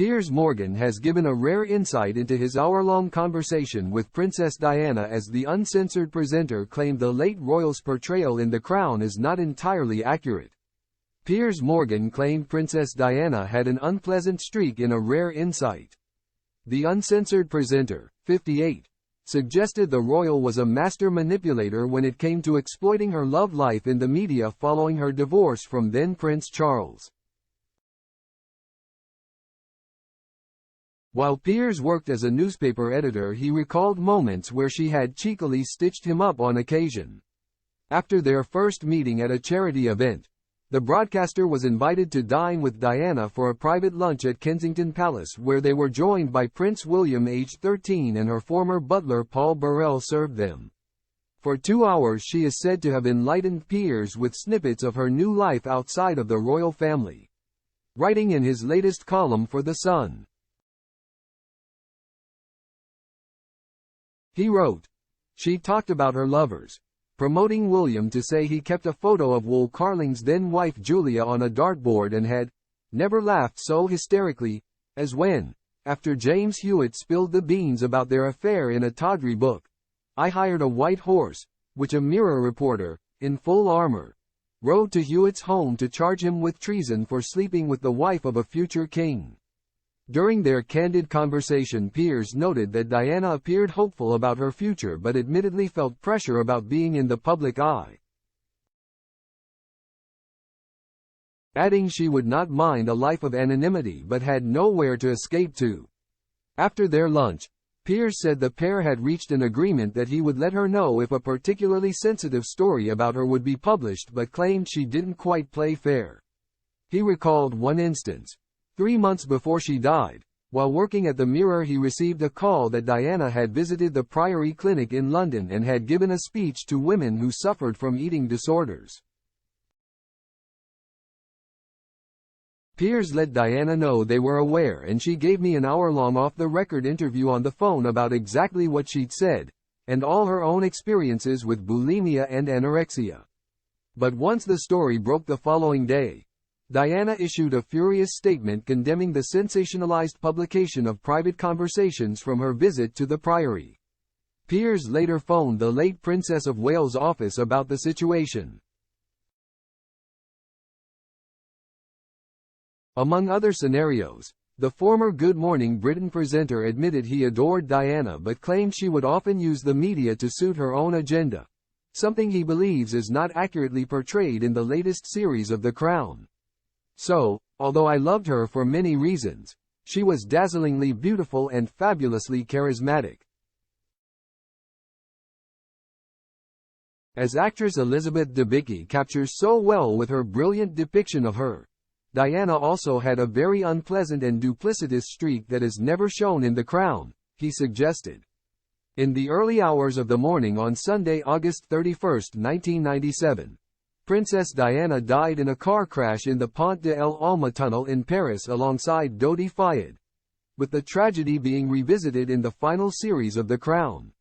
Piers Morgan has given a rare insight into his hour-long conversation with Princess Diana, as the uncensored presenter claimed the late royal's portrayal in The Crown is not entirely accurate. Piers Morgan claimed Princess Diana had an unpleasant streak in a rare insight. The uncensored presenter, 58, suggested the royal was a master manipulator when it came to exploiting her love life in the media following her divorce from then Prince Charles. While Piers worked as a newspaper editor, he recalled moments where she had cheekily stitched him up on occasion. After their first meeting at a charity event, the broadcaster was invited to dine with Diana for a private lunch at Kensington Palace, where they were joined by Prince William, aged 13, and her former butler Paul Burrell served them. For 2 hours she is said to have enlightened Piers with snippets of her new life outside of the royal family. Writing in his latest column for The Sun, he wrote, "She talked about her lovers, promoting William to say he kept a photo of Will Carling's then-wife Julia on a dartboard and had never laughed so hysterically as when, after James Hewitt spilled the beans about their affair in a tawdry book, I hired a white horse, which a Mirror reporter, in full armor, rode to Hewitt's home to charge him with treason for sleeping with the wife of a future king." During their candid conversation, Piers noted that Diana appeared hopeful about her future but admittedly felt pressure about being in the public eye, adding she would not mind a life of anonymity but had nowhere to escape to. After their lunch, Piers said the pair had reached an agreement that he would let her know if a particularly sensitive story about her would be published, but claimed she didn't quite play fair. He recalled one instance. 3 months before she died, while working at the Mirror, he received a call that Diana had visited the Priory Clinic in London and had given a speech to women who suffered from eating disorders. Piers let Diana know they were aware, and she gave me an hour-long off-the-record interview on the phone about exactly what she'd said, and all her own experiences with bulimia and anorexia. But once the story broke the following day, Diana issued a furious statement condemning the sensationalized publication of private conversations from her visit to the Priory. Piers later phoned the late Princess of Wales' office about the situation. Among other scenarios, the former Good Morning Britain presenter admitted he adored Diana but claimed she would often use the media to suit her own agenda, something he believes is not accurately portrayed in the latest series of The Crown. "So, although I loved her for many reasons, she was dazzlingly beautiful and fabulously charismatic." As actress Elizabeth Debicki captures so well with her brilliant depiction of her, Diana also had a very unpleasant and duplicitous streak that is never shown in The Crown, he suggested. In the early hours of the morning on Sunday, August 31, 1997, Princess Diana died in a car crash in the Pont de l'Alma tunnel in Paris alongside Dodi Fayed, with the tragedy being revisited in the final series of The Crown.